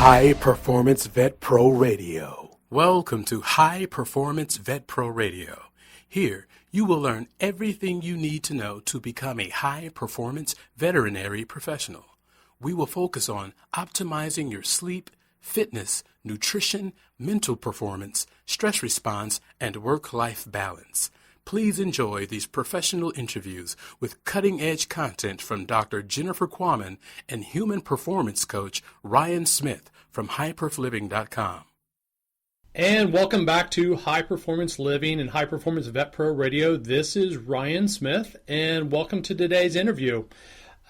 High Performance Vet Pro Radio. Welcome to High Performance Vet Pro Radio. Here, you will learn everything you need to know to become a high-performance veterinary professional. We will focus on optimizing your sleep, fitness, nutrition, mental performance, stress response, and work-life balance. Please enjoy these professional interviews with cutting-edge content from Dr. Jennifer Quammen and human performance coach Ryan Smith from HighPerfLiving.com. And welcome back to High Performance Living and High Performance Vet Pro Radio. This is Ryan Smith, and welcome to today's interview.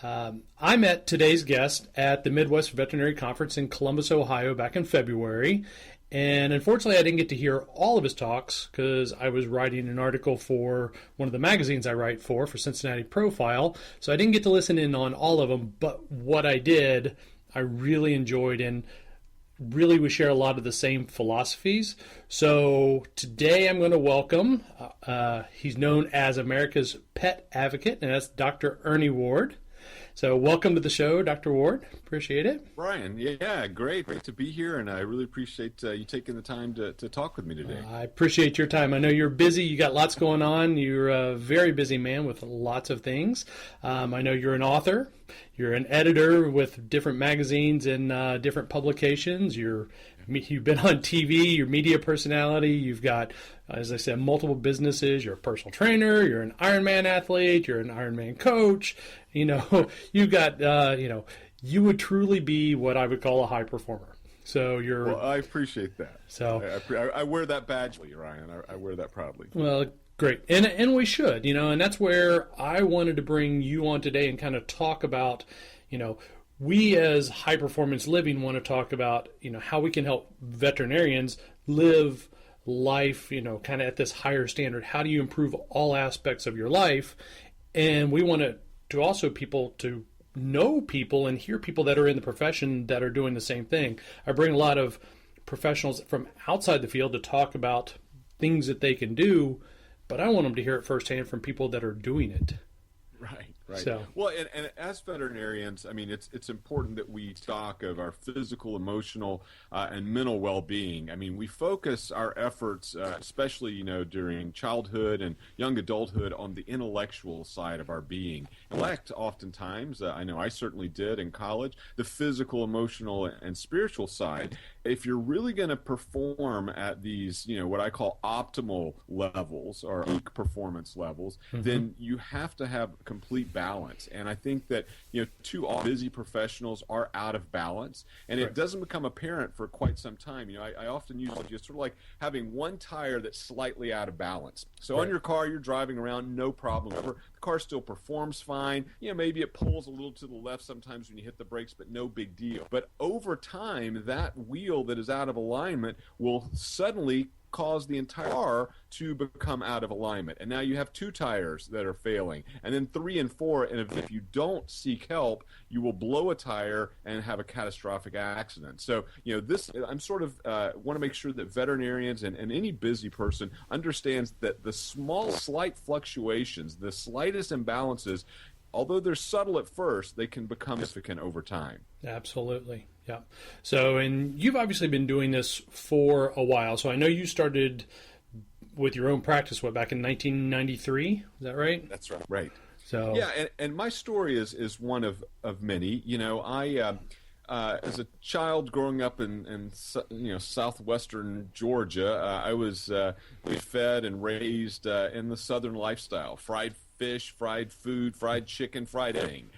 I met today's guest at the Midwest Veterinary Conference in Columbus, Ohio back in February. And unfortunately, I didn't get to hear all of his talks because I was writing an article for one of the magazines I write for Cincinnati Profile. So I didn't get to listen in on all of them. But what I did, I really enjoyed, and really we share a lot of the same philosophies. So today I'm going to welcome, he's known as America's Pet Advocate, and that's Dr. Ernie Ward. So welcome to the show, Dr. Ward. Appreciate it. Brian, yeah, great to be here, and I really appreciate you taking the time to talk with me today. I appreciate your time. I know you're busy. You got lots going on. You're a very busy man with lots of things. I know you're an author. You're an editor with different magazines and different publications. You've been on TV, you're a media personality. You've got, as I said, multiple businesses. You're a personal trainer. You're an Ironman athlete. You're an Ironman coach. You know, you've got, you would truly be what I would call a high performer. So you're. Well, I appreciate that. So I wear that badge, Ryan. I wear that proudly. Well, great, and we should, and that's where I wanted to bring you on today and kind of talk about, we as High Performance Living want to talk about, how we can help veterinarians live life, kind of at this higher standard. How do you improve all aspects of your life? And we want to also people to know people and hear people that are in the profession that are doing the same thing. I bring a lot of professionals from outside the field to talk about things that they can do, but I want them to hear it firsthand from people that are doing it. Right. So. Well, and as veterinarians, I mean, it's important that we talk of our physical, emotional, and mental well-being. I mean, we focus our efforts, especially, during childhood and young adulthood, on the intellectual side of our being. Neglect oftentimes, I know I certainly did in college, the physical, emotional, and spiritual side. If you're really going to perform at these, what I call optimal levels or peak performance levels, then you have to have complete balance. And I think that, too busy professionals are out of balance, and it doesn't become apparent for quite some time. I often use it just sort of like having one tire that's slightly out of balance. So on your car, you're driving around, no problem. The car still performs fine. Maybe it pulls a little to the left sometimes when you hit the brakes, but no big deal. But over time, that wheel that is out of alignment will suddenly cause the entire car to become out of alignment. And now you have two tires that are failing, and then 3 and 4, and if you don't seek help, you will blow a tire and have a catastrophic accident. So, this, I'm sort of want to make sure that veterinarians and any busy person understands that the slight fluctuations, the slightest imbalances, although they're subtle at first, they can become significant over time. Absolutely. Yeah. So, and you've obviously been doing this for a while. So I know you started with your own practice, back in 1993? Is that right? That's right. Right. So yeah, and my story is one of many. I as a child growing up in southwestern Georgia, I was fed and raised in the southern lifestyle. Fried fish, fried food, fried chicken, fried everything.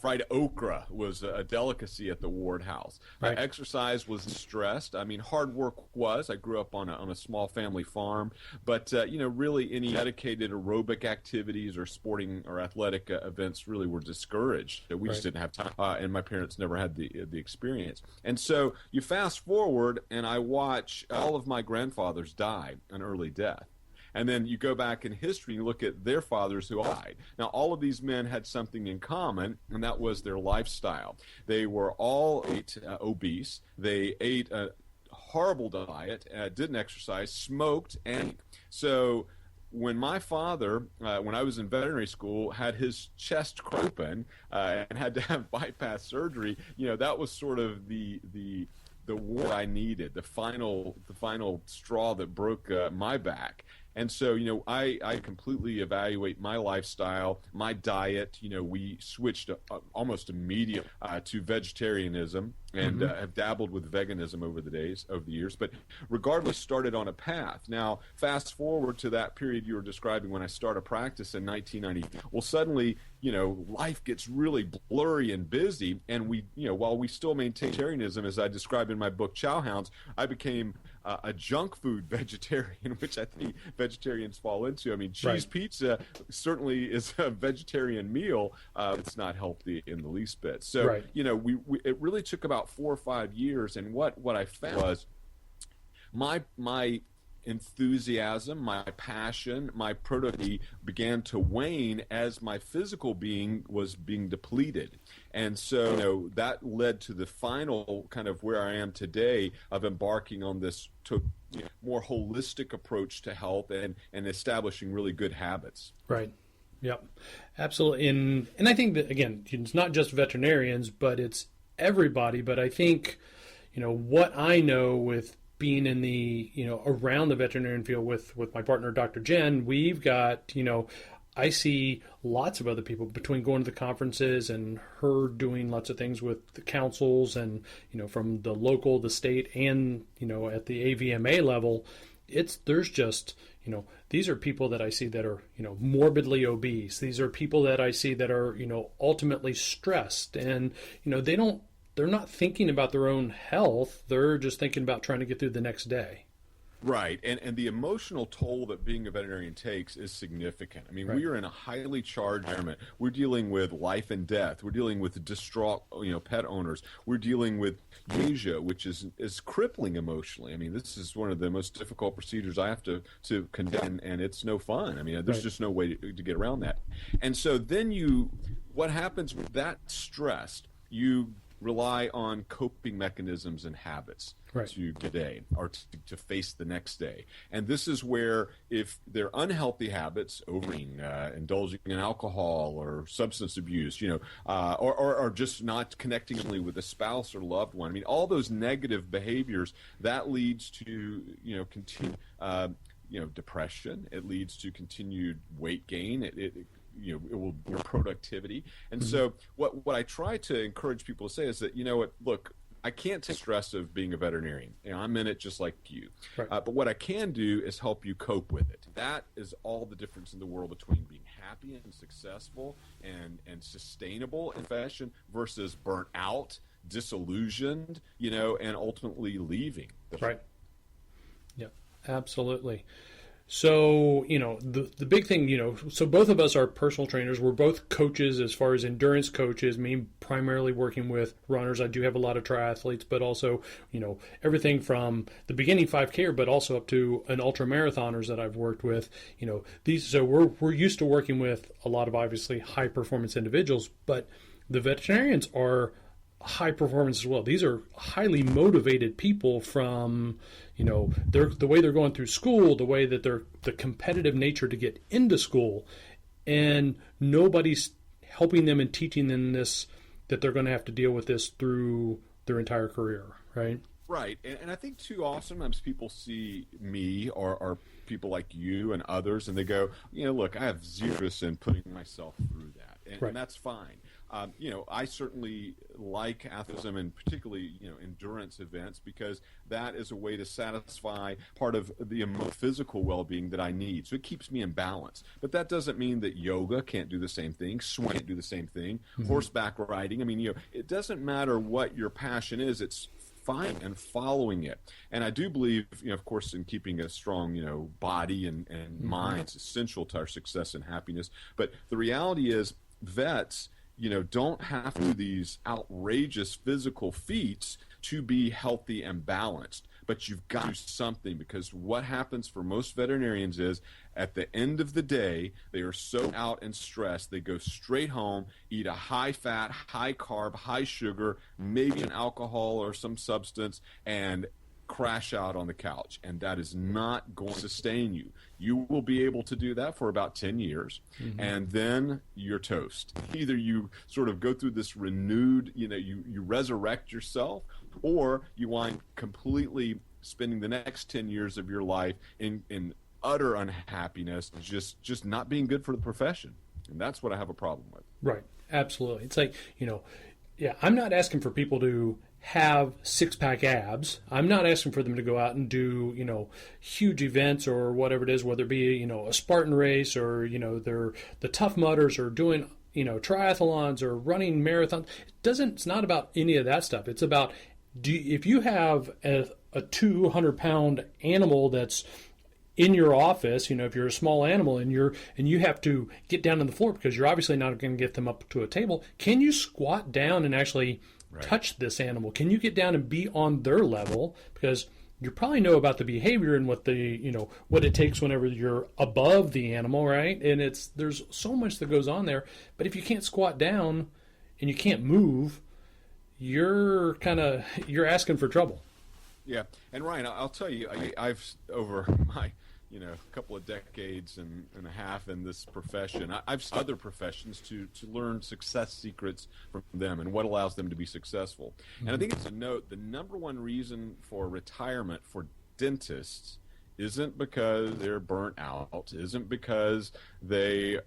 Fried okra was a delicacy at the Ward house. Right. Exercise was stressed. I mean, hard work was. I grew up on a small family farm, but really any dedicated aerobic activities or sporting or athletic events really were discouraged. We just didn't have time, and my parents never had the experience. And so you fast forward, and I watch all of my grandfathers die an early death. And then you go back in history and you look at their fathers who died. Now, all of these men had something in common, and that was their lifestyle. They were all obese. They ate a horrible diet, didn't exercise, smoked, and so when my father, when I was in veterinary school, had his chest open and had to have bypass surgery, that was sort of the war I needed, the final straw that broke my back. And so, I completely evaluate my lifestyle, my diet. We switched almost immediately to vegetarianism and have dabbled with veganism over the years. But regardless, started on a path. Now, fast forward to that period you were describing when I started practice in 1990. Well, suddenly, life gets really blurry and busy. And we, while we still maintain vegetarianism, as I described in my book, Chowhounds, I became a junk food vegetarian, which I think vegetarians fall into. I mean, cheese pizza certainly is a vegetarian meal. It's not healthy in the least bit. So, it really took about 4 or 5 years. And what I found was my enthusiasm, my passion, my productivity began to wane as my physical being was being depleted. And so, that led to the final kind of where I am today of embarking on this more holistic approach to health and establishing really good habits. Right. Yep. Absolutely. And I think that, again, it's not just veterinarians, but it's everybody. But I think, what I know with being in the, around the veterinarian field with my partner, Dr. Jen, we've got, I see lots of other people between going to the conferences and her doing lots of things with the councils and, from the local, the state, and, at the AVMA level, there's just, these are people that I see that are, morbidly obese. These are people that I see that are, ultimately stressed, and, they're not thinking about their own health. They're just thinking about trying to get through the next day. Right, and the emotional toll that being a veterinarian takes is significant. I mean, we are in a highly charged environment. We're dealing with life and death. We're dealing with distraught, pet owners. We're dealing with euthanasia, which is crippling emotionally. I mean, this is one of the most difficult procedures I have to conduct, and it's no fun. I mean, there's just no way to get around that. And so then what happens with that stress? You rely on coping mechanisms and habits to today or to face the next day. And this is where, if they're unhealthy habits, overeating, indulging in alcohol or substance abuse, or just not connecting with a spouse or loved one. I mean, all those negative behaviors, that leads to, continued, depression. It leads to continued weight gain. It will your productivity. And so what I try to encourage people to say is that, look, I can't take stress of being a veterinarian. I'm in it just like you. Right. But what I can do is help you cope with it. That is all the difference in the world between being happy and successful and sustainable in fashion versus burnt out, disillusioned, and ultimately leaving. Right. Yeah, absolutely. So, the big thing, so both of us are personal trainers. We're both coaches as far as endurance coaches, me primarily working with runners. I do have a lot of triathletes, but also, everything from the beginning 5K, but also up to an ultra marathoners that I've worked with, so we're used to working with a lot of obviously high performance individuals, but the veterinarians are high performance as well. These are highly motivated people from, the way they're going through school, the way that the competitive nature to get into school, and nobody's helping them and teaching them this, that they're going to have to deal with this through their entire career, right? Right. And I think too, sometimes people see me or people like you and others, and they go, look, I have zero interest in putting myself through that. And that's fine. I certainly like athleticism and particularly, endurance events, because that is a way to satisfy part of the physical well-being that I need. So it keeps me in balance. But that doesn't mean that yoga can't do the same thing, swimming can't do the same thing, horseback riding. I mean, it doesn't matter what your passion is. It's fine and following it. And I do believe, of course, in keeping a strong, body and mind is essential to our success and happiness. But the reality is vets, don't have to do these outrageous physical feats to be healthy and balanced. But you've got to do something, because what happens for most veterinarians is at the end of the day, they are so out and stressed, they go straight home, eat a high-fat, high-carb, high-sugar, maybe an alcohol or some substance, and crash out on the couch, and that is not going to sustain you. You will be able to do that for about 10 years, and then you're toast. Either you sort of go through this renewed, you resurrect yourself, or you wind completely spending the next 10 years of your life in utter unhappiness, just not being good for the profession. And that's what I have a problem with. Right. Absolutely. It's like, I'm not asking for people to have six-pack abs. I'm not asking for them to go out and do, huge events or whatever it is, whether it be, a Spartan race or, they're the Tough Mudders or doing, triathlons or running marathons. It's not about any of that stuff. It's about, if you have a 200-pound animal that's in your office, if you're a small animal and you have to get down on the floor because you're obviously not going to get them up to a table, can you squat down and actually touch this animal? Can you get down and be on their level? Because you probably know about the behavior and what what it takes whenever you're above the animal, right? And there's so much that goes on there. But if you can't squat down and you can't move, you're asking for trouble. Yeah, and Ryan, I'll tell you, I've over my couple of decades and a half in this profession, I've seen other professions to learn success secrets from them and what allows them to be successful. And I think it's a note, the number one reason for retirement for dentists isn't because they're burnt out, isn't because they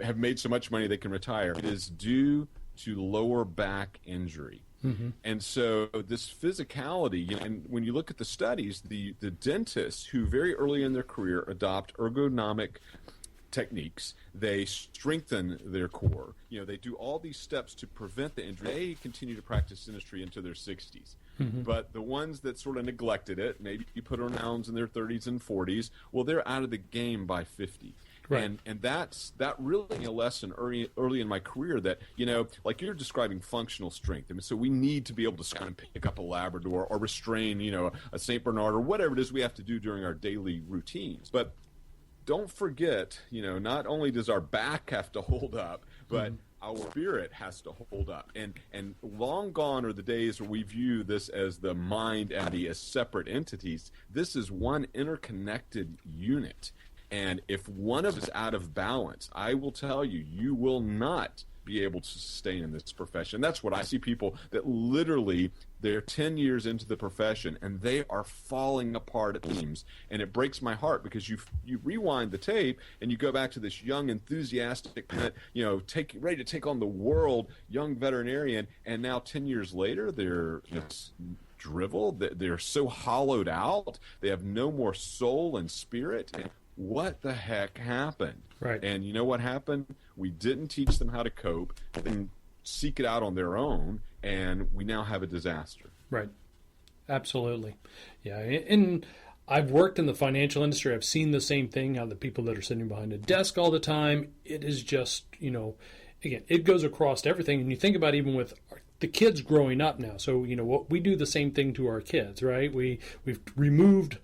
have made so much money they can retire. It is due to lower back injury. And so this physicality, and when you look at the studies, the dentists who very early in their career adopt ergonomic techniques, they strengthen their core. They do all these steps to prevent the injury. They continue to practice dentistry into their 60s. But the ones that sort of neglected it, maybe you put on rounds in their 30s and 40s, well, they're out of the game by 50. Right. And that really a lesson early in my career that, like you're describing functional strength. I mean, so we need to be able to kind of pick up a Labrador or restrain, a St. Bernard or whatever it is we have to do during our daily routines. But don't forget, not only does our back have to hold up, but our spirit has to hold up. And long gone are the days where we view this as the mind and body as separate entities. This is one interconnected unit. And if one of us is out of balance, I will tell you, you will not be able to sustain in this profession. That's what I see people that literally they're 10 years into the profession and they are falling apart at the seams. And it breaks my heart because you rewind the tape and you go back to this young, enthusiastic, ready to take on the world, young veterinarian, and now 10 years later they're driveled, they're so hollowed out, they have no more soul and spirit. And what the heck happened? Right. And you know what happened? We didn't teach them how to cope, then seek it out on their own, and we now have a disaster. Right. Absolutely. Yeah. And I've worked in the financial industry. I've seen the same thing, how the people that are sitting behind a desk all the time, it is just, again, it goes across everything. And you think about even with the kids growing up now. So, what we do the same thing to our kids, right? We've removed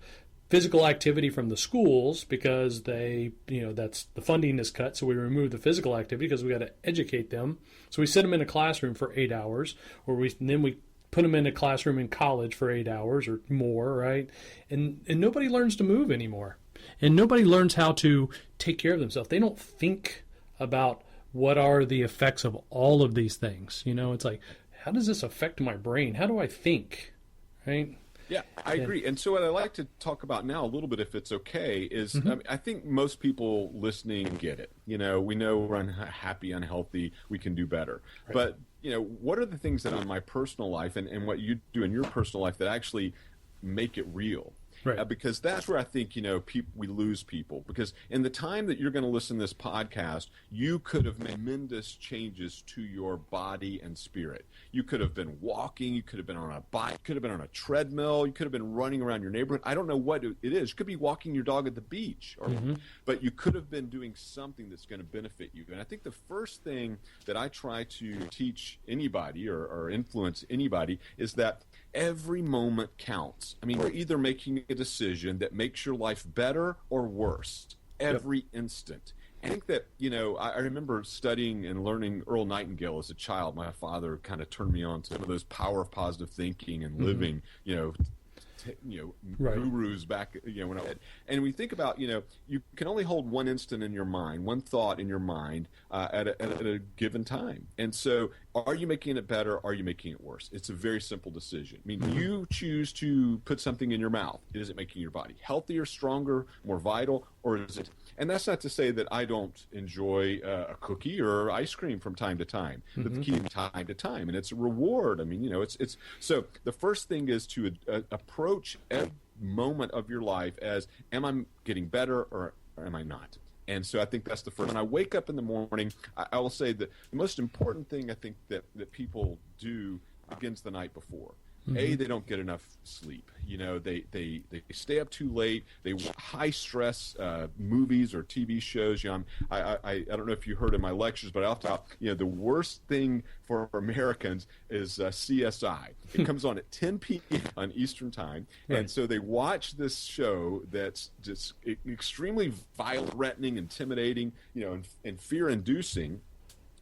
physical activity from the schools because that's the funding is cut. So we remove the physical activity because we got to educate them. So we sit them in a classroom for 8 hours, or then we put them in a classroom in college for 8 hours or more, right? And nobody learns to move anymore. And nobody learns how to take care of themselves. They don't think about what are the effects of all of these things. It's like, how does this affect my brain? How do I think, right? Yeah, I agree. And so what I'd like to talk about now a little bit, if it's okay, is I think most people listening get it. We know we're unhappy, unhealthy, we can do better. Right. But, what are the things that in my personal life and what you do in your personal life that actually make it real? Right. Because that's where I think, we lose people. Because in the time that you're going to listen to this podcast, you could have made tremendous changes to your body and spirit. You could have been walking. You could have been on a bike. You could have been on a treadmill. You could have been running around your neighborhood. I don't know what it is. You could be walking your dog at the beach. But you could have been doing something that's going to benefit you. And I think the first thing that I try to teach anybody or influence anybody is that every moment counts. I mean, we're either making a decision that makes your life better or worse every instant. I think that, I remember studying and learning Earl Nightingale as a child. My father kind of turned me on to some of those power of positive thinking and living, Right. gurus back, when and we think about, you can only hold one instant in your mind, one thought in your mind at a given time. And so are you making it better? Are you making it worse? It's a very simple decision. I mean, you choose to put something in your mouth. Is it making your body healthier, stronger, more vital, or is it? And that's not to say that I don't enjoy a cookie or ice cream from time to time, but the key is time to time, and it's a reward. I mean, it's so the first thing is to approach every moment of your life as, am I getting better or am I not? And so I think that's the first. When I wake up in the morning, I will say that the most important thing I think that people do begins the night before. They don't get enough sleep. They stay up too late. They watch high stress movies or TV shows. I don't know if you heard in my lectures, but I often talk. The worst thing for Americans is CSI. It comes on at 10 p.m. on Eastern time, and so they watch this show that's just extremely violent, threatening, intimidating, and fear-inducing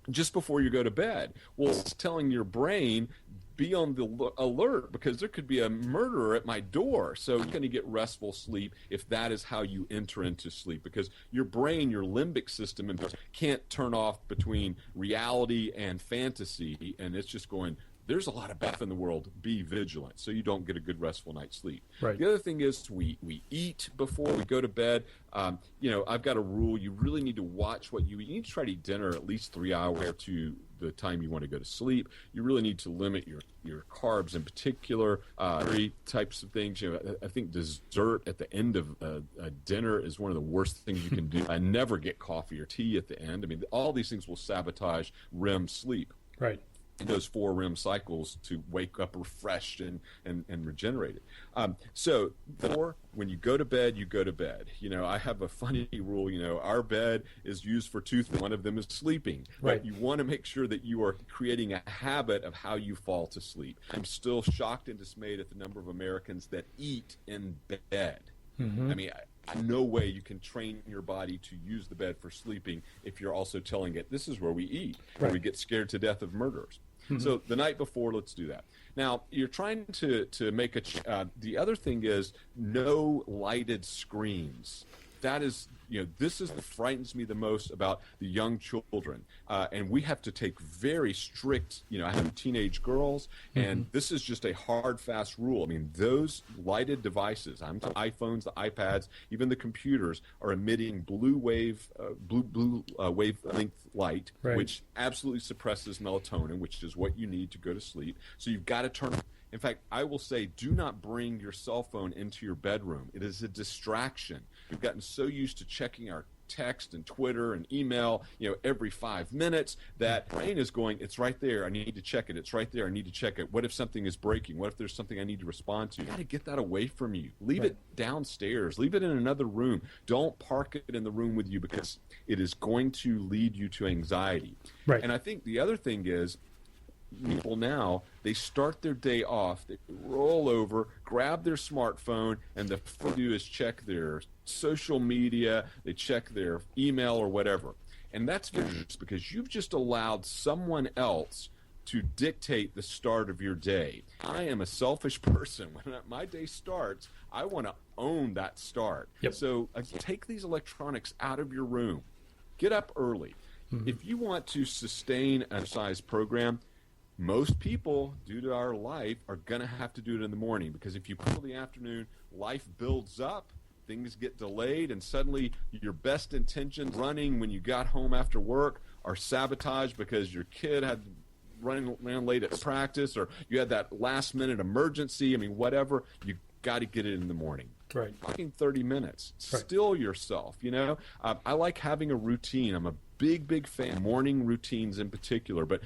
just before you go to bed. Well, it's telling your brain, be on the alert because there could be a murderer at my door. So you're going to get restful sleep if that is how you enter into sleep, because your brain, your limbic system, can't turn off between reality and fantasy, and it's just going, there's a lot of bad in the world. Be vigilant so you don't get a good restful night's sleep. Right. The other thing is we eat before we go to bed. I've got a rule. You really need to watch what you eat. You need to try to eat dinner at least 3 hours to the time you want to go to sleep. You really need to limit your carbs in particular, types of things. I think dessert at the end of a dinner is one of the worst things you can do. I never get coffee or tea at the end. I mean, all these things will sabotage REM sleep. Right. Those 4 REM cycles to wake up refreshed and regenerated. So when you go to bed, you go to bed. I have a funny rule. Our bed is used for 2 things. One of them is sleeping. Right. But you want to make sure that you are creating a habit of how you fall to sleep. I'm still shocked and dismayed at the number of Americans that eat in bed. I mean, no way you can train your body to use the bed for sleeping if you're also telling it, this is where we eat, where we get scared to death of murderers. So the night before, let's do that. Now, you're trying to make the other thing is no lighted screens. That is, this is what frightens me the most about the young children. And we have to take very strict, I have teenage girls, and this is just a hard, fast rule. I mean, those lighted devices, I'm talking iPhones, the iPads, even the computers, are emitting blue wavelength light, which absolutely suppresses melatonin, which is what you need to go to sleep. So you've got to turn. In fact, I will say, do not bring your cell phone into your bedroom. It is a distraction. We've gotten so used to checking our text and Twitter and email, every 5 minutes that brain is going, it's right there. I need to check it. It's right there. I need to check it. What if something is breaking? What if there's something I need to respond to? You got to get that away from you. Leave it downstairs. Leave it in another room. Don't park it in the room with you because it is going to lead you to anxiety. Right. And I think the other thing is, people now, they start their day off, they roll over, grab their smartphone, and the first thing they do is check their social media, they check their email or whatever. And that's dangerous because you've just allowed someone else to dictate the start of your day. I am a selfish person. When my day starts, I want to own that start. Yep. So take these electronics out of your room. Get up early. If you want to sustain an exercise program, most people, due to our life, are going to have to do it in the morning because if you put it in the afternoon, life builds up, things get delayed, and suddenly your best intentions running when you got home after work are sabotaged because your kid had ran late at practice or you had that last-minute emergency. I mean, whatever, you got to get it in the morning. Right. Talking 30 minutes. Still yourself, I like having a routine. I'm a big fan of morning routines in particular, but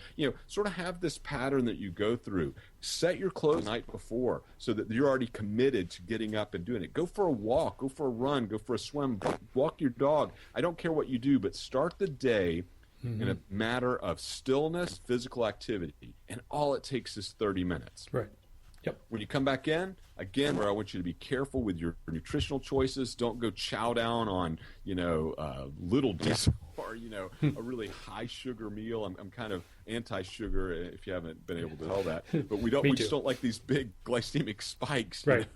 sort of have this pattern that you go through. Set your clothes the night before so that you're already committed to getting up and doing it. Go for a walk, go for a run, go for a swim, walk your dog. I don't care what you do, but start the day in a matter of stillness, physical activity, and all it takes is 30 minutes. Right. Yep. When you come back in, again, where I want you to be careful with your nutritional choices. Don't go chow down on, little dish or, a really high sugar meal. I'm kind of anti-sugar, if you haven't been able to tell that. But we Me just too. don't like these big glycemic spikes. Right.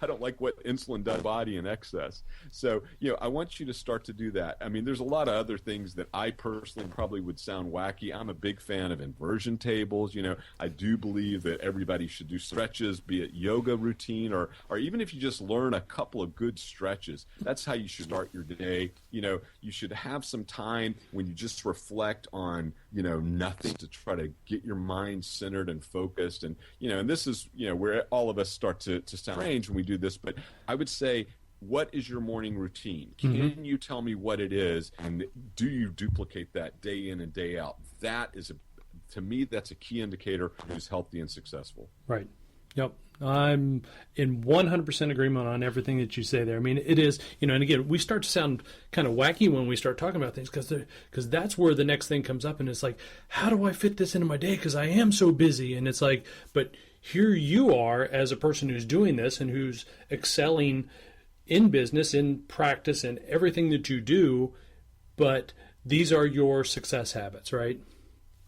I don't like what insulin does to the body in excess. So, I want you to start to do that. I mean, there's a lot of other things that I personally probably would sound wacky. I'm a big fan of inversion tables. I do believe that everybody should do stretches, be it yoga routine, or even if you just learn a couple of good stretches. That's how you should start your day. You should have some time when you just reflect on, nothing, to try to get your mind centered and focused. And, and this is, where all of us start to sound strange when we do this. But I would say, what is your morning routine? Can you tell me what it is? And do you duplicate that day in and day out? That is, to me, that's a key indicator who's healthy and successful. Right. Yep. I'm in 100% agreement on everything that you say there. I mean, it is, and again, we start to sound kind of wacky when we start talking about things because that's where the next thing comes up. And it's like, how do I fit this into my day? Because I am so busy. And it's like, but here you are as a person who's doing this and who's excelling in business, in practice, and everything that you do. But these are your success habits, right?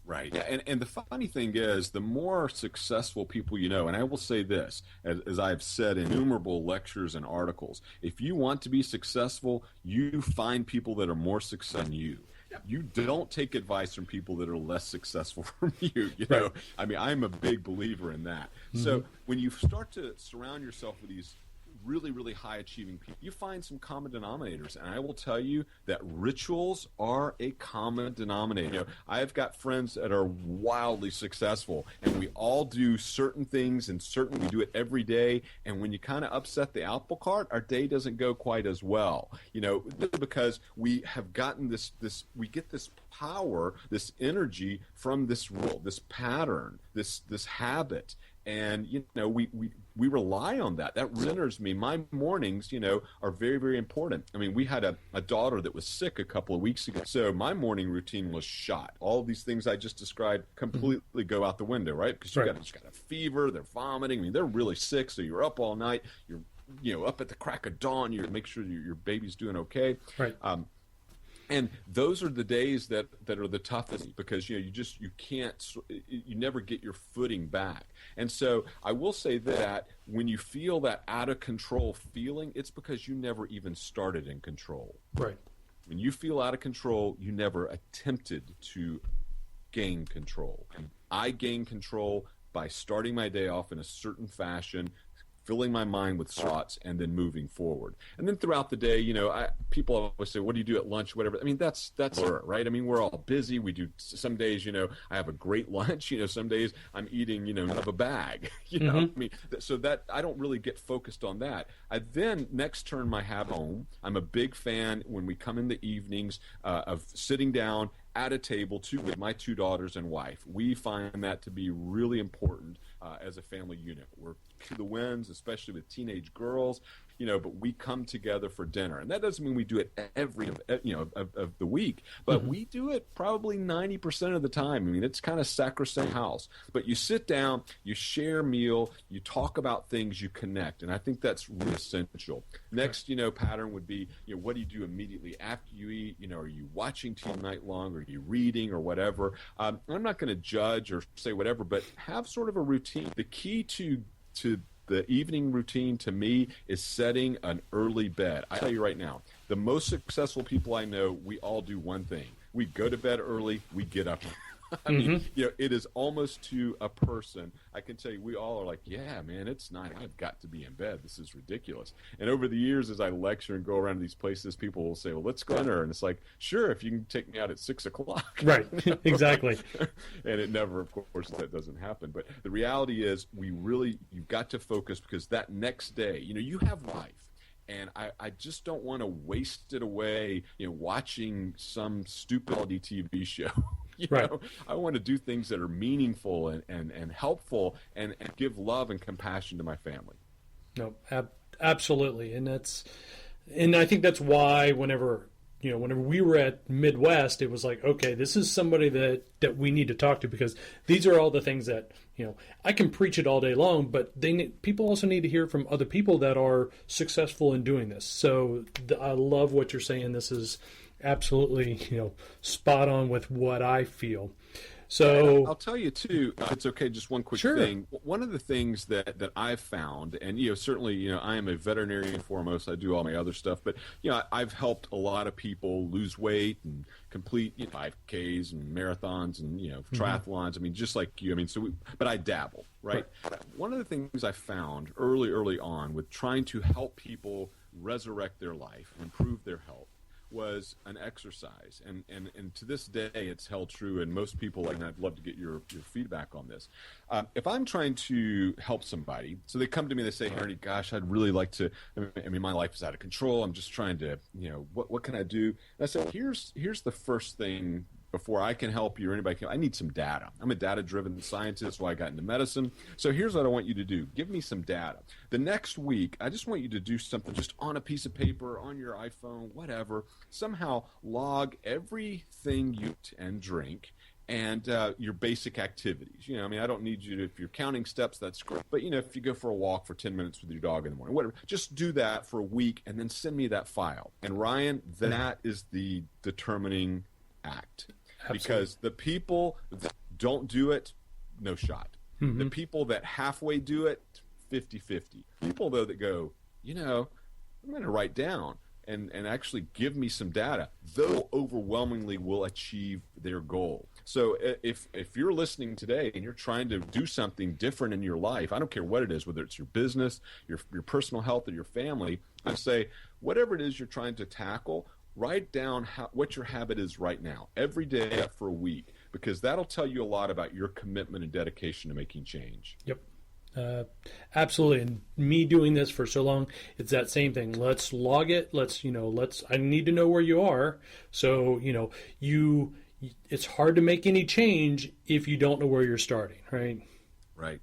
Right. And the funny thing is, the more successful people you know, and I will say this, as I've said in innumerable lectures and articles, if you want to be successful, you find people that are more successful than you. You don't take advice from people that are less successful from you. Right. I mean, I'm a big believer in that. So when you start to surround yourself with these really, really high achieving people, you find some common denominators. And I will tell you that rituals are a common denominator. I've got friends that are wildly successful, and we all do certain things, and we do it every day. And when you kind of upset the apple cart, our day doesn't go quite as well, because we have gotten this we get this power, this energy from this rule, this pattern, this habit. And, we rely on that. That centers me. My mornings, are very, very important. I mean, we had a daughter that was sick a couple of weeks ago. So my morning routine was shot. All these things I just described completely go out the window, right? Because she's got a fever, they're vomiting. I mean, they're really sick. So you're up all night. You're, up at the crack of dawn. You make sure your baby's doing okay. Right. And those are the days that are the toughest, because you never get your footing back. And so I will say that when you feel that out of control feeling, it's because you never even started in control. Right. When you feel out of control, you never attempted to gain control. I gain control by starting my day off in a certain fashion, filling my mind with thoughts, and then moving forward. And then throughout the day, people always say, what do you do at lunch, whatever. I mean, that's right. I mean, we're all busy. We do, some days, I have a great lunch. Some days I'm eating, out of a bag, I mean, so that I don't really get focused on that. I then next turn my habit home. I'm a big fan when we come in the evenings of sitting down at a table with my two daughters and wife. We find that to be really important as a family unit. We're to the winds, especially with teenage girls, but we come together for dinner. And that doesn't mean we do it every, of the week, but we do it probably 90% of the time. I mean, it's kind of sacrosanct house. But you sit down, you share a meal, you talk about things, you connect. And I think that's really essential. Next, pattern would be, what do you do immediately after you eat? Are you watching TV night long? Are you reading or whatever? I'm not going to judge or say whatever, but have sort of a routine. The key to the evening routine to me is setting an early bed. I tell you right now, the most successful people I know, we all do one thing. We go to bed early, we get up. I mean, it is almost to a person. I can tell you, we all are like, yeah, man, it's 9. I've got to be in bed. This is ridiculous. And over the years, as I lecture and go around to these places, people will say, well, let's go to dinner. And it's like, sure, if you can take me out at 6 o'clock. Right. Exactly. And it never, of course, that doesn't happen. But the reality is you've got to focus, because that next day, you have life. And I just don't want to waste it away, watching some stupid TV show. I want to do things that are meaningful and helpful and give love and compassion to my family. No, absolutely. And I think that's why whenever we were at Midwest, it was like, okay, this is somebody that we need to talk to, because these are all the things that, I can preach it all day long, but people also need to hear from other people that are successful in doing this. So I love what you're saying. This is absolutely, spot on with what I feel. So I'll tell you too, if it's okay, just one quick Sure. thing. One of the things that I've found, and certainly, I am a veterinarian foremost. I do all my other stuff, but I've helped a lot of people lose weight and complete 5Ks and marathons and triathlons. I mean, just like you. I mean, but I dabble, right? One of the things I found early on with trying to help people resurrect their life, improve their health, was an exercise, and to this day it's held true. And most people, and I'd love to get your feedback on this. If I'm trying to help somebody, so they come to me, they say, Ernie, gosh, I'd really like to. I mean, my life is out of control. I'm just trying to, what can I do? And I said, here's the first thing. Before I can help you or anybody can, I need some data. I'm a data-driven scientist, so I got into medicine. So here's what I want you to do. Give me some data. The next week, I just want you to do something just on a piece of paper, on your iPhone, whatever. Somehow log everything you eat and drink and your basic activities. I mean, I don't need you to, if you're counting steps, that's great. But, if you go for a walk for 10 minutes with your dog in the morning, whatever, just do that for a week and then send me that file. And Ryan, that is the determining act. Absolutely. Because the people that don't do it, no shot. Mm-hmm. The people that halfway do it, 50-50. People, though, that go, I'm going to write down and actually give me some data, those overwhelmingly will achieve their goal. So if you're listening today and you're trying to do something different in your life, I don't care what it is, whether it's your business, your personal health, or your family, I say, whatever it is you're trying to tackle, write down what your habit is right now, every day for a week, because that'll tell you a lot about your commitment and dedication to making change. Yep. Absolutely. And me doing this for so long, it's that same thing. Let's log it. I need to know where you are. So, it's hard to make any change if you don't know where you're starting, right?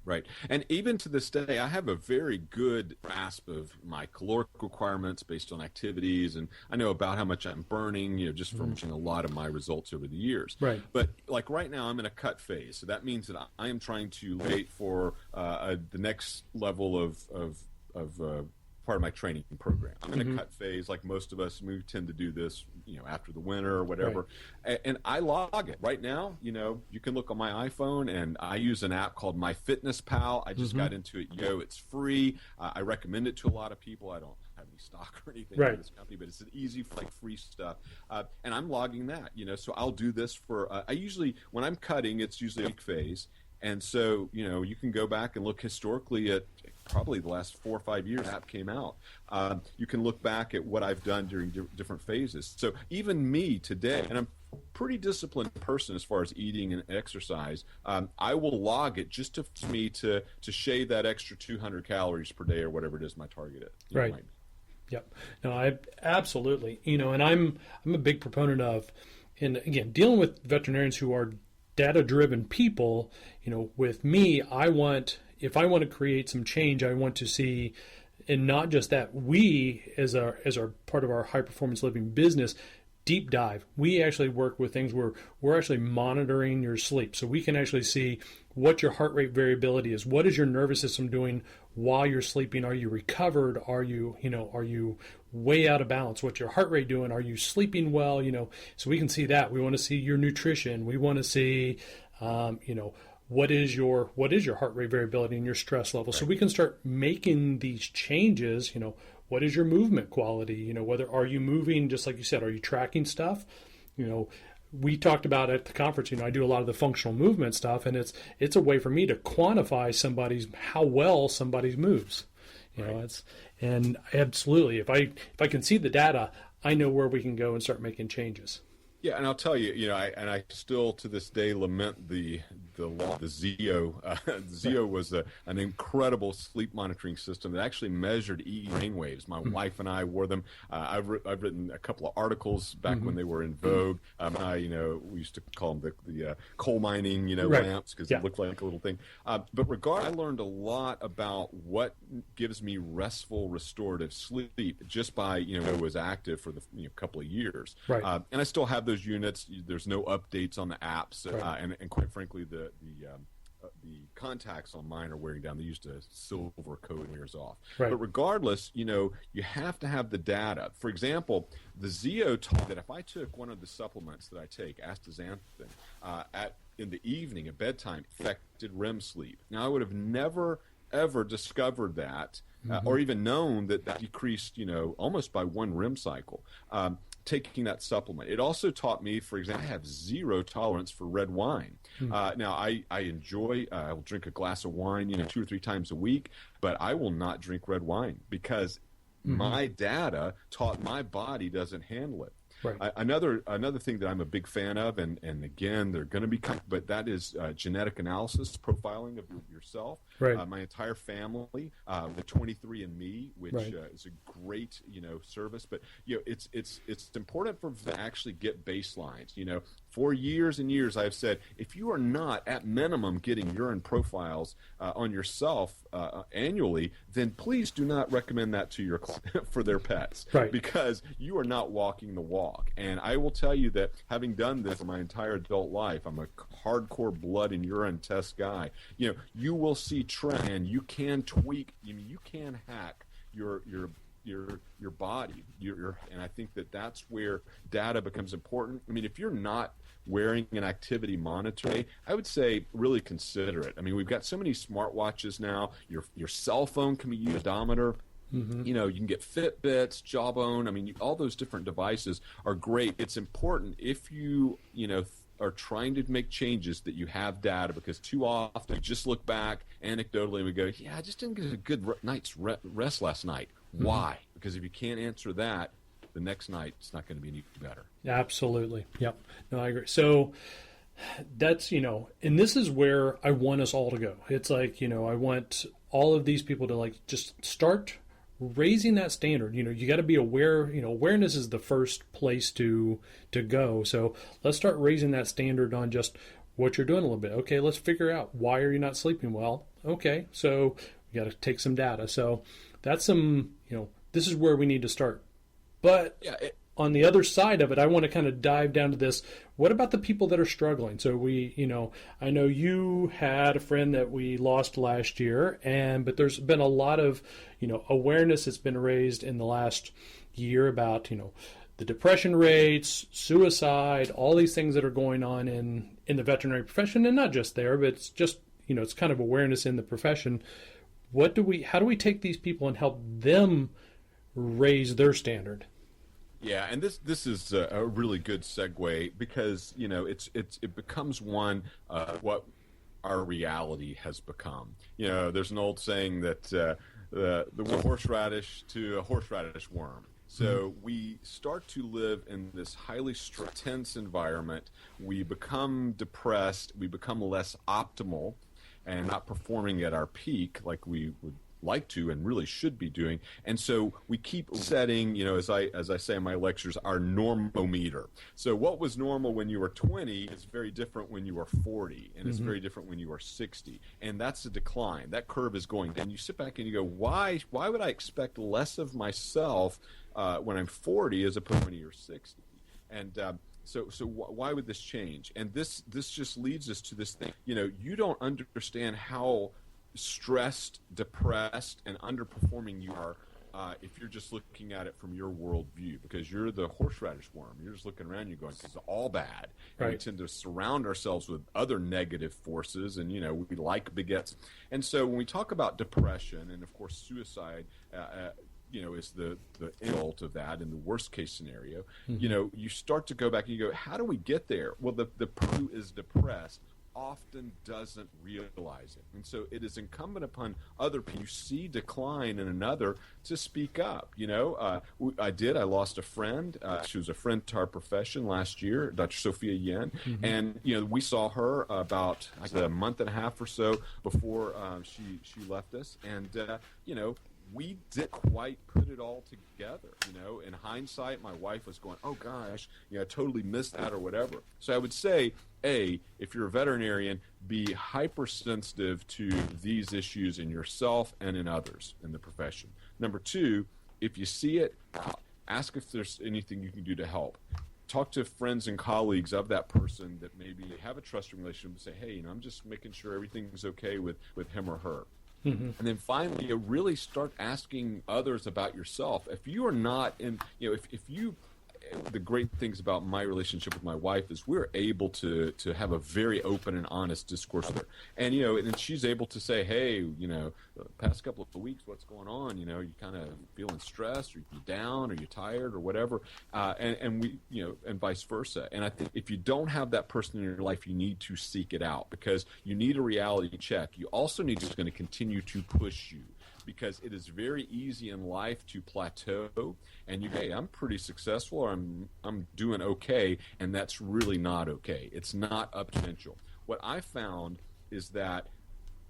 Right. And even to this day, I have a very good grasp of my caloric requirements based on activities, and I know about how much I'm burning, just from watching a lot of my results over the years. Right. But like right now, I'm in a cut phase, so that means that I am trying to wait for the next level of part of my training program. I'm in a cut phase, like most of us. We tend to do this, after the winter or whatever. Right. And I log it right now. You can look on my iPhone, and I use an app called MyFitnessPal. I just got into it. It's free. I recommend it to a lot of people. I don't have any stock or anything in this company, but it's an easy, free stuff. And I'm logging that. So I'll do this for. I usually, when I'm cutting, it's usually a week phase. And so, you can go back and look historically at probably the last 4 or 5 years the app came out. You can look back at what I've done during different phases. So even me today, and I'm a pretty disciplined person as far as eating and exercise, I will log it just for me to shave that extra 200 calories per day or whatever it is my target is. Right. Yep. No, I absolutely. And I'm a big proponent of, and again, dealing with veterinarians who are data-driven people. With me, if I want to create some change, I want to see, and not just that, we as our part of our high performance living business, deep dive. We actually work with things where we're actually monitoring your sleep, so we can actually see what your heart rate variability is. What is your nervous system doing while you're sleeping? Are you recovered? Are you way out of balance? What's your heart rate doing? Are you sleeping well? So we can see that. We want to see your nutrition. We want to see, what is your heart rate variability and your stress level. So we can start making these changes. What is your movement quality? Whether are you moving, just like you said, are you tracking stuff? We talked about at the conference, I do a lot of the functional movement stuff, and it's a way for me to quantify how well somebody moves. And absolutely, if I can see the data, I know where we can go and start making changes. Yeah, and I'll tell you, I still to this day lament the Zeo. Zeo was an incredible sleep monitoring system that actually measured EEG brainwaves. My wife and I wore them. I've written a couple of articles back when they were in vogue. We used to call them the coal mining, lamps, because it looked like a little thing. But regardless, I learned a lot about what gives me restful, restorative sleep just by I was active for the couple of years. Right. And I still have those units. There's no updates on the apps, and quite frankly, the contacts on mine are wearing down. They used a silver coat wears off. Right. But regardless, you have to have the data. For example, the Zeo taught that if I took one of the supplements that I take, astaxanthin, at in the evening at bedtime affected REM sleep. Now, I would have never, ever discovered that or even known that decreased, almost by one REM cycle. Taking that supplement. It also taught me, for example, I have zero tolerance for red wine. Now, I enjoy, I will drink a glass of wine, 2 or 3 times a week, but I will not drink red wine because my data taught my body doesn't handle it. Right. Another thing that I'm a big fan of, and again, they're going to be, but that is genetic analysis, profiling of yourself. Right. My entire family, the 23andMe, which is a great, service. But it's important for them to actually get baselines. For years and years, I've said if you are not at minimum getting urine profiles on yourself annually, then please do not recommend that to your for their pets, because you are not walking the walk. And I will tell you that having done this for my entire adult life, I'm a hardcore blood and urine test guy. You will see trend, and you can tweak. You can hack your body. And I think that's where data becomes important. I mean, if you're not wearing an activity monitor, I would say really consider it. I mean, we've got so many smartwatches now. Your cell phone can be used as an odometer. You can get Fitbits, Jawbone. I mean, all those different devices are great. It's important if you are trying to make changes that you have data, because too often we just look back anecdotally and we go, yeah, I just didn't get a good night's rest last night. Why? Because if you can't answer that, the next night it's not going to be any better. Absolutely. Yep. No, I agree. So that's, and this is where I want us all to go. It's like, I want all of these people to just start raising that standard. You got to be aware. Awareness is the first place to go. So let's start raising that standard on just what you're doing a little bit. Okay, let's figure out, why are you not sleeping well? Okay, so we got to take some data. So that's some, this is where we need to start. But on the other side of it, I want to kind of dive down to this. What about the people that are struggling? So I know you had a friend that we lost last year, but there's been a lot of, awareness that's been raised in the last year about, the depression rates, suicide, all these things that are going on in the veterinary profession, and not just there, but it's just, it's kind of awareness in the profession. How do we take these people and help them raise their standard? Yeah, and this is a really good segue, because it becomes one what our reality has become. There's an old saying that the horseradish to a horseradish worm. So we start to live in this highly tense environment. We become depressed. We become less optimal and not performing at our peak like we would like to and really should be doing. And so we keep setting, as I say in my lectures, our normometer. So what was normal when you were 20 is very different when you are 40, and it's very different when you are 60. And that's a decline. That curve is going down. You sit back and you go, why would I expect less of myself when I'm 40 as opposed to when you're 60? And so why would this change? And this just leads us to this thing. You don't understand how stressed, depressed, and underperforming you are if you're just looking at it from your worldview, because you're the horseradish worm. You're just looking around, you're going, this is all bad. And we tend to surround ourselves with other negative forces, and we like begets. And so when we talk about depression, and of course suicide is the result of that in the worst case scenario, you start to go back and you go, how do we get there? Well, the person who is depressed often doesn't realize it. And so it is incumbent upon other people who see decline in another to speak up. I lost a friend. She was a friend to our profession last year, Dr. Sophia Yen. And, we saw her about a month and a half or so before she left us. And, we didn't quite put it all together. In hindsight, my wife was going, oh gosh, I totally missed that or whatever. So I would say, if you're a veterinarian, be hypersensitive to these issues in yourself and in others in the profession. Number 2, if you see it, ask if there's anything you can do to help. Talk to friends and colleagues of that person that maybe have a trusting relationship and say, hey, I'm just making sure everything's okay with him or her. And then finally, really start asking others about yourself. If you are not in, if you the great things about my relationship with my wife is we're able to have a very open and honest discourse with her. And, and she's able to say, hey, the past couple of weeks, what's going on? You kind of feeling stressed, or you down, or you're tired, or whatever. And we, and vice versa. And I think if you don't have that person in your life, you need to seek it out, because you need a reality check. You also need who's going to continue to push you, because it is very easy in life to plateau and hey, I'm pretty successful, or I'm doing okay, and that's really not okay. It's not up to potential. What I found is that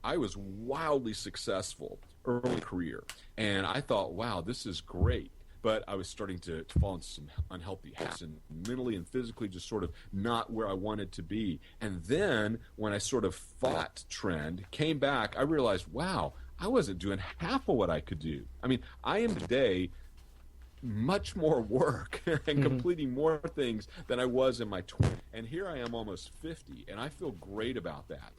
I was wildly successful early in my career, and I thought, wow, this is great. But I was starting to fall into some unhealthy habits, and mentally and physically just sort of not where I wanted to be. And then when I sort of fought trend, came back, I realized, wow, I wasn't doing half of what I could do. I mean, I am today much more work and completing more things than I was in my 20s. And here I am almost 50, and I feel great about that.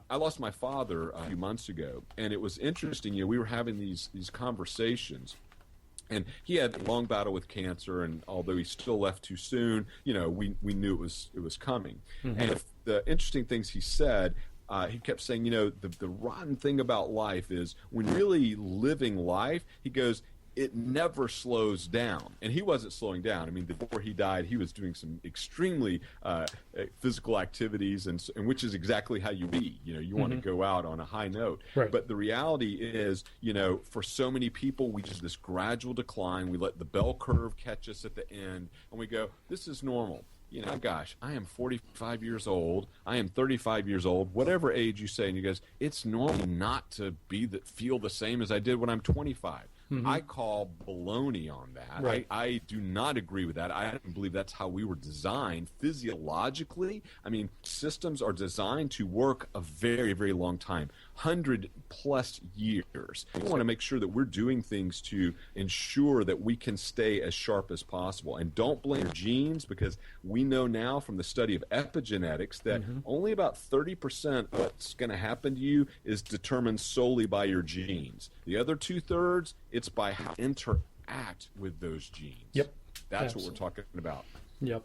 I lost my father a few months ago, and it was interesting. We were having these conversations. And he had a long battle with cancer, and although he still left too soon, we knew it was coming. And the interesting things he said, he kept saying, the rotten thing about life is when really living life, he goes, it never slows down. And he wasn't slowing down. I mean, before he died, he was doing some extremely physical activities, and which is exactly how you be. You want to go out on a high note. Right. But the reality is, for so many people, we just this gradual decline. We let the bell curve catch us at the end, and we go, this is normal. Gosh, I am 45 years old. I am 35 years old. Whatever age you say, and you guys, it's normal not to feel the same as I did when I'm 25. I call baloney on that. Right. I do not agree with that. I don't believe that's how we were designed physiologically. I mean, systems are designed to work a very, very long time, 100+ years. We want to make sure that we're doing things to ensure that we can stay as sharp as possible. And don't blame your genes, because we know now from the study of epigenetics that only about 30% of what's going to happen to you is determined solely by your genes. The other 2/3, it's by how you interact with those genes. Yep. That's what we're talking about. Yep.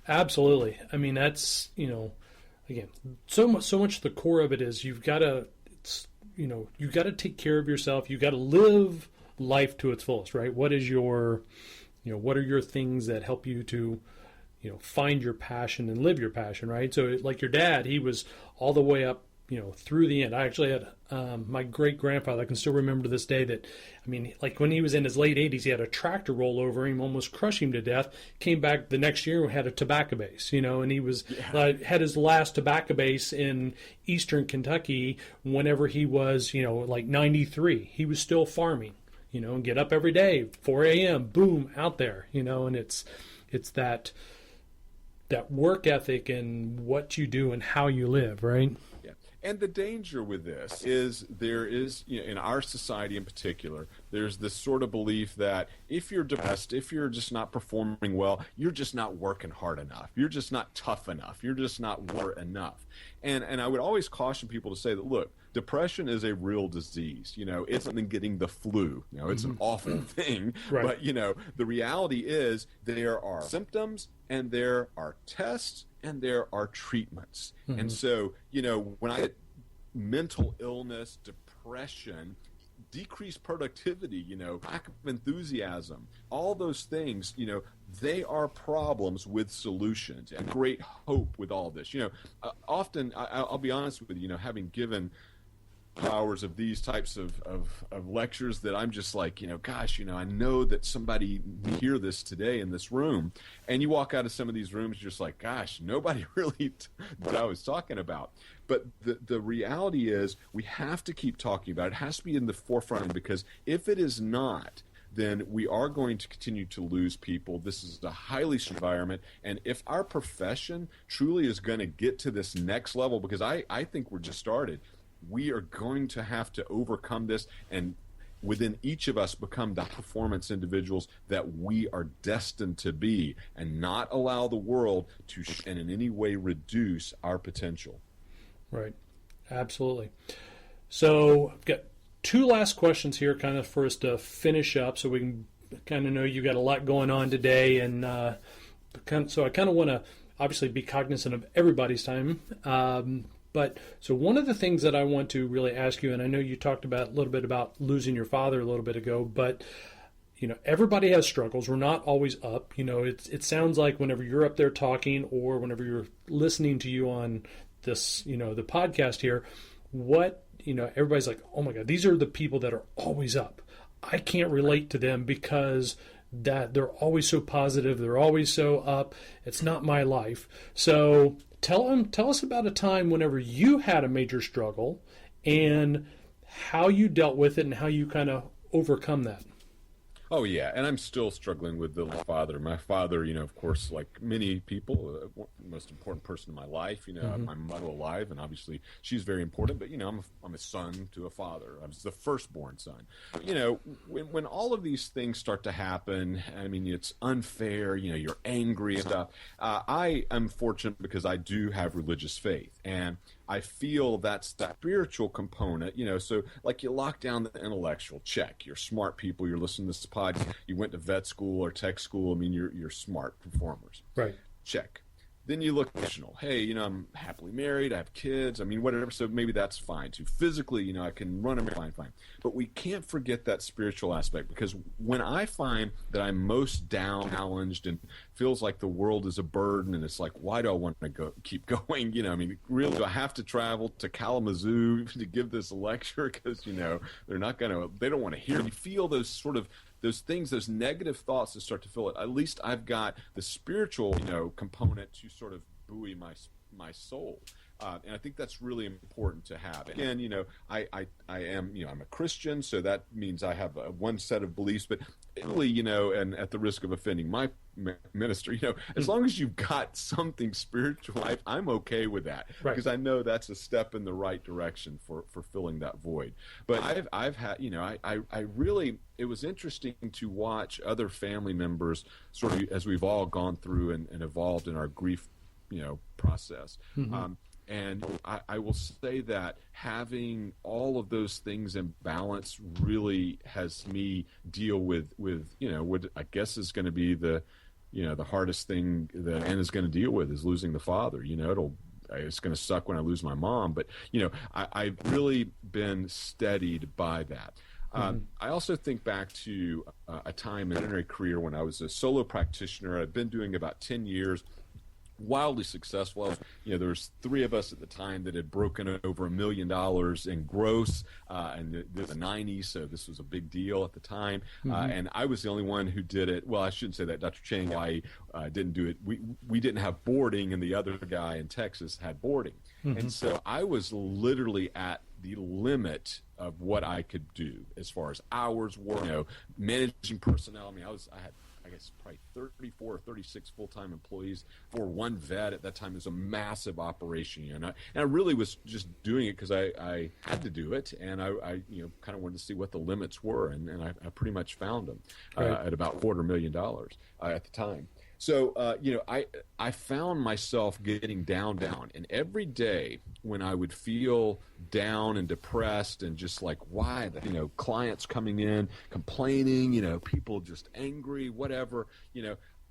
Absolutely. I mean, that's, again, so much the core of it is you've got to take care of yourself. You've got to live life to its fullest, right? What is your, what are your things that help you to, find your passion and live your passion, right? So like your dad, he was all the way up, through the end. I actually had my great-grandfather, I can still remember to this day that, I mean, like when he was in his late 80s, he had a tractor roll over him, almost crush him to death, came back the next year and had a tobacco base, and he was had his last tobacco base in eastern Kentucky whenever he was, like 93. He was still farming, and get up every day, 4 a.m., boom, out there, and it's that work ethic and what you do and how you live, right? Yeah. And the danger with this is there is, in our society in particular, there's this sort of belief that if you're depressed, if you're just not performing well, you're just not working hard enough. You're just not tough enough. You're just not worth enough. And I would always caution people to say that, look, depression is a real disease. It's something getting the flu. It's an awful thing. Right. But, the reality is there are symptoms and there are tests and there are treatments. And so, when I get mental illness, depression, decreased productivity, lack of enthusiasm, all those things, they are problems with solutions and great hope with all this. Often, I'll be honest with you, having given hours of these types of lectures that I'm just like, gosh, I know that somebody may hear this today in this room, and you walk out of some of these rooms, you're just like, gosh, nobody really that I was talking about. But the reality is we have to keep talking about it. It has to be in the forefront, because if it is not, then we are going to continue to lose people. This is a highly stressful environment. And if our profession truly is going to get to this next level, because I think we're just started, we are going to have to overcome this and within each of us become the performance individuals that we are destined to be, and not allow the world to and in any way reduce our potential. Right. Absolutely. So I've got two last questions here kind of for us to finish up so we can kind of know you got a lot going on today, and so I kind of want to obviously be cognizant of everybody's time. But so one of the things that I want to really ask you, and I know you talked about a little bit about losing your father a little bit ago, but everybody has struggles. We're not always up. It sounds like whenever you're up there talking, or whenever you're listening to you on this, the podcast here, everybody's like, oh my God, these are the people that are always up. I can't relate to them because that they're always so positive. They're always so up. It's not my life. So tell us about a time whenever you had a major struggle and how you dealt with it and how you kind of overcome that. Oh, yeah, and I'm still struggling with the father. My father, of course, like many people, the most important person in my life. My mother alive, and obviously she's very important, but, I'm a son to a father. I was the firstborn son. When all of these things start to happen, I mean, it's unfair, you're angry and stuff. I am fortunate because I do have religious faith, and I feel that's that spiritual component, so like you lock down the intellectual, check. You're smart people, you're listening to this podcast, you went to vet school or tech school, I mean, you're smart performers. Right. Check. Then you look emotional. Hey, I'm happily married, I have kids, I mean, whatever, so maybe that's fine too. Physically, I can run a fine. But we can't forget that spiritual aspect, because when I find that I'm most down, challenged, and feels like the world is a burden, and it's like, why do I want to keep going? I mean, really, do I have to travel to Kalamazoo to give this lecture? Because, they don't want to hear me. Feel those things, those negative thoughts that start to fill it. At least I've got the spiritual, component to sort of buoy my soul. And I think that's really important to have. Again, I am, I'm a Christian, so that means I have one set of beliefs, but really, and at the risk of offending my minister, as long as you've got something spiritual, I'm okay with that, right, because I know that's a step in the right direction for filling that void. But I've had, I really, it was interesting to watch other family members sort of, as we've all gone through and evolved in our grief, process. Mm-hmm. And I will say that having all of those things in balance really has me deal with what I guess is going to be the hardest thing that Anna's going to deal with is losing the father. It's going to suck when I lose my mom, but I've really been steadied by that. I also think back to a time in my veterinary career when I was a solo practitioner. I'd been doing about 10 years. Wildly successful. There was 3 of us at the time that had broken over $1 million in gross, and the 90s, so this was a big deal at the time. And I was the only one who did it. Well, I shouldn't say that. Dr. Chang, I didn't do it. We didn't have boarding, and the other guy in Texas had boarding. And so I was literally at the limit of what I could do as far as hours work, managing personnel. I mean, I had, I guess, probably 34 or 36 full-time employees for one vet. At that time, it was a massive operation, and I really was just doing it because I had to do it, and I kind of wanted to see what the limits were, and I pretty much found them at about $250,000 at the time. So, I found myself getting down, and every day when I would feel down and depressed and just like, why, clients coming in, complaining, people just angry, whatever,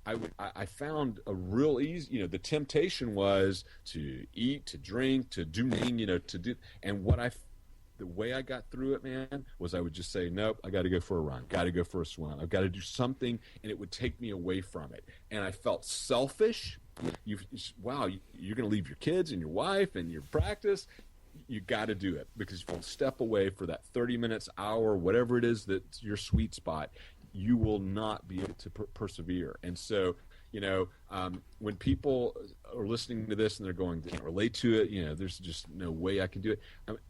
I found a real easy, the temptation was to eat, to drink, to do, to do, and the way I got through it, man, was I would just say, nope, I got to go for a run, got to go for a swim, I've got to do something, and it would take me away from it. And I felt selfish. Wow, you're going to leave your kids and your wife and your practice. You got to do it, because if you step away for that 30 minutes, hour, whatever it is that's your sweet spot, you will not be able to persevere. And so, when people are listening to this and they're going, they can't relate to it, there's just no way I can do it.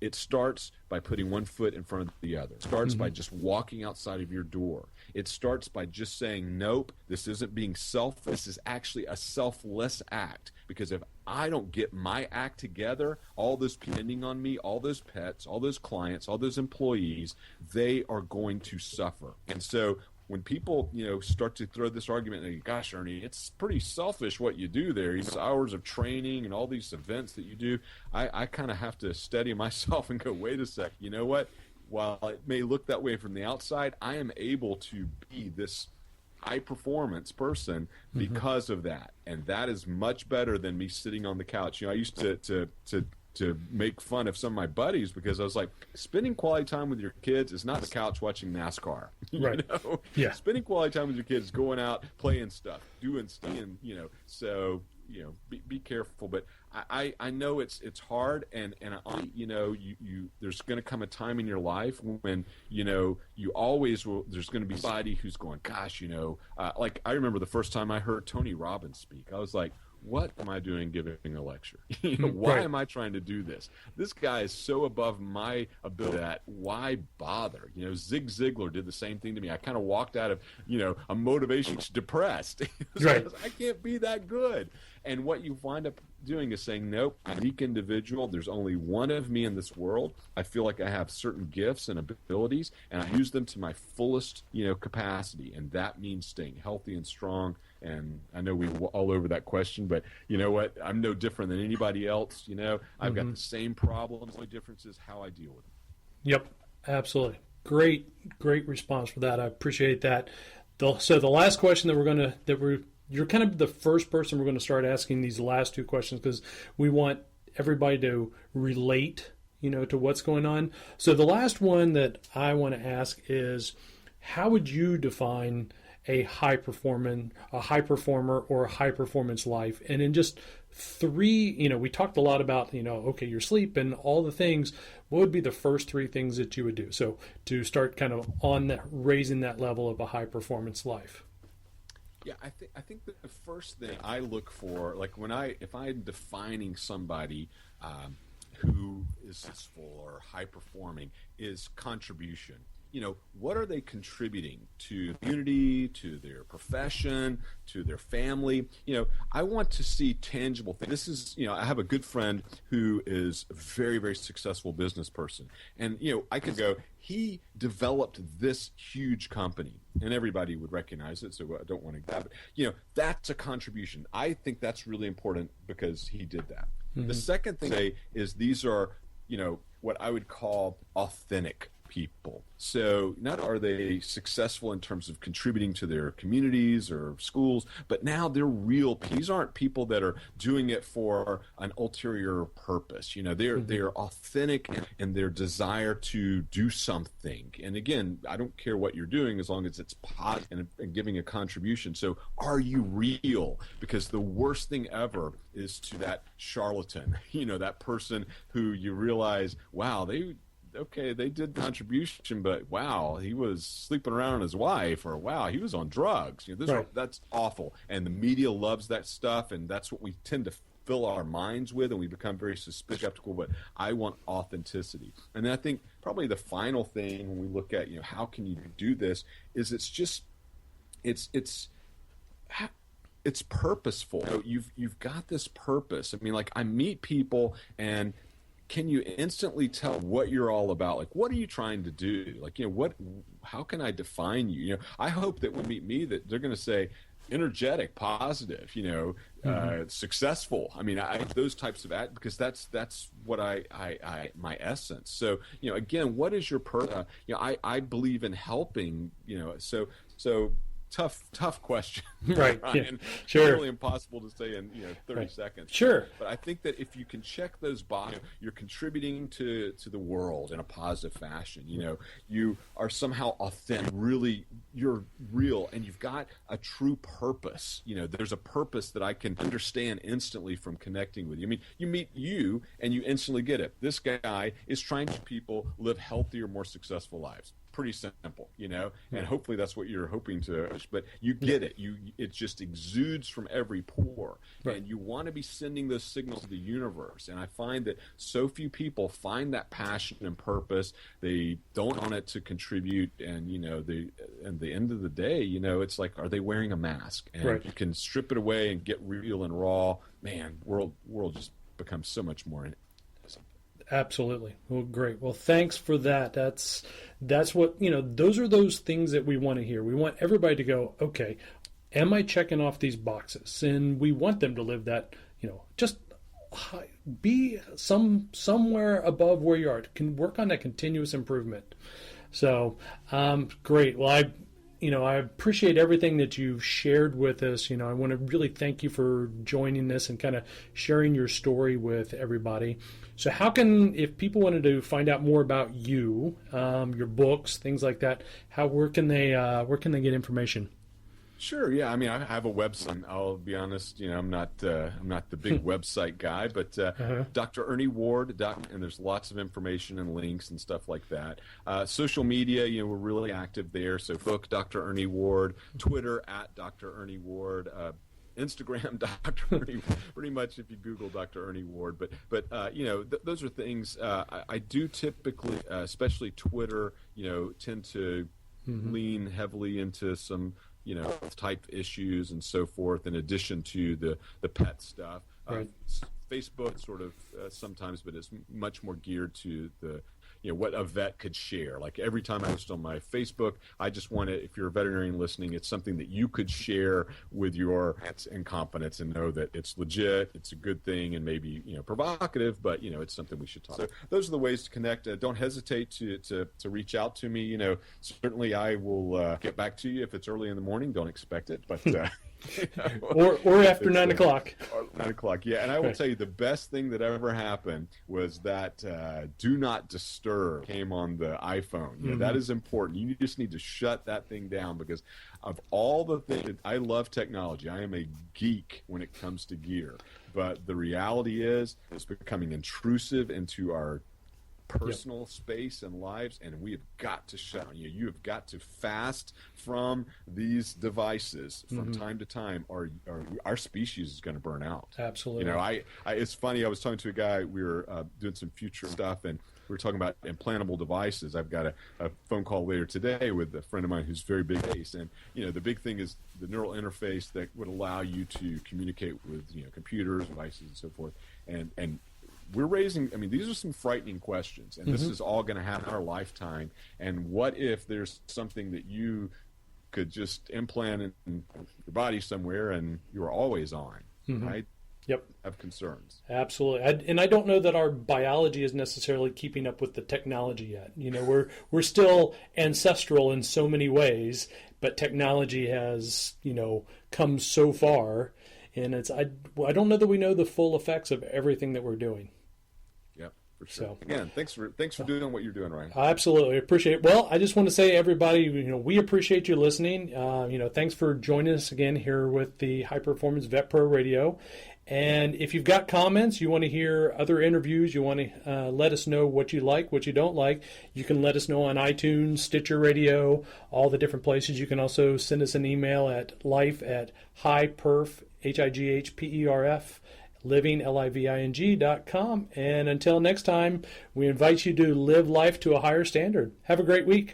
It starts by putting one foot in front of the other. It starts by just walking outside of your door. It starts by just saying, nope, this isn't being selfish. This is actually a selfless act. Because if I don't get my act together, all those depending on me, all those pets, all those clients, all those employees, they are going to suffer. And so when people, start to throw this argument, and gosh, Ernie, it's pretty selfish what you do there. These hours of training and all these events that you do, I kind of have to steady myself and go, wait a sec, you know what? while it may look that way from the outside, I am able to be this high performance person because of that. And that is much better than me sitting on the couch. I used to make fun of some of my buddies because I was like, spending quality time with your kids is not the couch watching NASCAR. Right. Yeah. Spending quality time with your kids is going out, playing stuff, doing stuff, and so be careful. But I know it's hard, and there's going to come a time in your life when you always will. There's going to be somebody who's going, gosh, like I remember the first time I heard Tony Robbins speak, I was like, what am I doing giving a lecture? Why am I trying to do this? This guy is so above my ability that why bother? Zig Ziglar did the same thing to me. I kind of walked out of, a motivation depressed. Right. I can't be that good. And what you wind up doing is saying, nope, I'm a unique individual. There's only one of me in this world. I feel like I have certain gifts and abilities, and I use them to my fullest, capacity. And that means staying healthy and strong. And I know we were all over that question, but you know what? I'm no different than anybody else. I've got the same problems. The only difference is how I deal with them. Yep, absolutely. Great response for that. I appreciate that. So the last question you're kind of the first person we're going to start asking these last two questions because we want everybody to relate, to what's going on. So the last one that I want to ask is, how would you define a high performer, or a high performance life? And in just three, we talked a lot about, okay, your sleep and all the things. What would be the first three things that you would do? So to start kind of on that, raising that level of a high performance life. Yeah, I think that the first thing I look for, like if I'm defining somebody who is successful or high performing, is contribution. What are they contributing to the community, to their profession, to their family? I want to see tangible things. This is, I have a good friend who is a very, very successful business person. And, I could go, he developed this huge company, and everybody would recognize it, so I don't want to grab it. That's a contribution. I think that's really important because he did that. Mm-hmm. The second thing I say is these are, what I would call authentic people. So not are they successful in terms of contributing to their communities or schools, but now they're real people. These aren't people that are doing it for an ulterior purpose. They're authentic in their desire to do something. And again, I don't care what you're doing as long as it's positive and giving a contribution. So are you real? Because the worst thing ever is to that charlatan, that person who you realize, wow, they did contribution, but wow, he was sleeping around with his wife, or wow, he was on drugs. That's awful. And the media loves that stuff, and that's what we tend to fill our minds with, and we become very suspicious, skeptical. But I want authenticity. And then I think probably the final thing when we look at, how can you do this, is it's purposeful. You've got this purpose. I mean, like I meet people and can you instantly tell what you're all about? Like, what are you trying to do? Like, how can I define you? I hope that when they meet me that they're going to say energetic, positive, successful. I mean, those types of because that's what my essence. So, again, what is your purpose? I believe in helping, so tough question. Right. Ryan. Yeah. Sure. Really impossible to say in 30 seconds. Sure. But I think that if you can check those boxes, you're contributing to the world in a positive fashion. You are somehow authentic. Really, you're real, and you've got a true purpose. There's a purpose that I can understand instantly from connecting with you. I mean, you meet you and you instantly get it. This guy is trying to people live healthier, more successful lives. Pretty simple, and hopefully that's what you're hoping to, but you get it. It just exudes from every pore, right. And you want to be sending those signals to the universe. And I find that so few people find that passion and purpose. They don't want it to contribute, and at the end of the day, it's like, are they wearing a mask? And right. You can strip it away and get real and raw. Man, world just becomes so much more. Absolutely. Well, great. Well, thanks for that. That's what, those are those things that we want to hear. We want everybody to go, okay, am I checking off these boxes? And we want them to live that, just be somewhere above where you are. Can work on that continuous improvement. So great. Well, I appreciate everything that you've shared with us. I want to really thank you for joining us and kind of sharing your story with everybody. So if people wanted to find out more about you, your books, things like that, where can they get information? Sure. Yeah. I mean, I have a website. I'll be honest. I'm not the big website guy, but Dr. Ernie Ward. And there's lots of information and links and stuff like that. Social media. We're really active there. So, Facebook, Dr. Ernie Ward. Twitter @Dr. Ernie Ward. Instagram, Dr. Ernie. Pretty much, if you Google Dr. Ernie Ward. But those are things I do typically, especially Twitter. Tend to lean heavily into some type issues and so forth, in addition to the pet stuff. Right. Facebook sort of sometimes, but it's much more geared to the what a vet could share. Like every time I post on my Facebook, I just want to, if you're a veterinarian listening, it's something that you could share with your pets and confidence and know that it's legit, it's a good thing, and maybe provocative, but it's something we should talk. So those are the ways to connect. Don't hesitate to reach out to me. Certainly I will get back to you if it's early in the morning. Don't expect it, but or after 9 o'clock. 9 o'clock, yeah. And I will tell you, the best thing that ever happened was that Do Not Disturb came on the iPhone. That is important. You just need to shut that thing down, because of all the things, I love technology. I am a geek when it comes to gear. But the reality is, it's becoming intrusive into our personal space and lives, and we have got to shut down. You have got to fast from these devices from time to time, or our species is going to burn out. Absolutely. It's funny. I was talking to a guy. We were doing some future stuff, and we were talking about implantable devices. I've got a phone call later today with a friend of mine who's very big case, and the big thing is the neural interface that would allow you to communicate with computers, devices, and so forth, and we're raising, these are some frightening questions, and this is all going to happen in our lifetime. And what if there's something that you could just implant in your body somewhere and you're always on, right? Yep. Have concerns. Absolutely. And I don't know that our biology is necessarily keeping up with the technology yet. We're still ancestral in so many ways, but technology has, come so far. And I don't know that we know the full effects of everything that we're doing. Yep, for sure. So, again, thanks for doing what you're doing, Ryan. Absolutely, appreciate it. Well, I just want to say, everybody, we appreciate you listening. Thanks for joining us again here with the High Performance Vet Pro Radio. And if you've got comments, you want to hear other interviews, you want to let us know what you like, what you don't like, you can let us know on iTunes, Stitcher Radio, all the different places. You can also send us an email at life@highperf, HIGHPERF, living, LIVING.com. And until next time, we invite you to live life to a higher standard. Have a great week.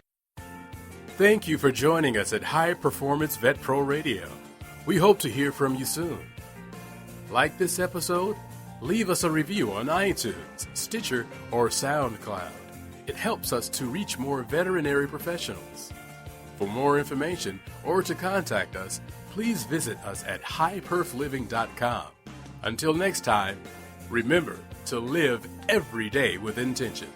Thank you for joining us at High Performance Vet Pro Radio. We hope to hear from you soon. Like this episode? Leave us a review on iTunes, Stitcher, or SoundCloud. It helps us to reach more veterinary professionals. For more information or to contact us, please visit us at highperfliving.com. Until next time, remember to live every day with intention.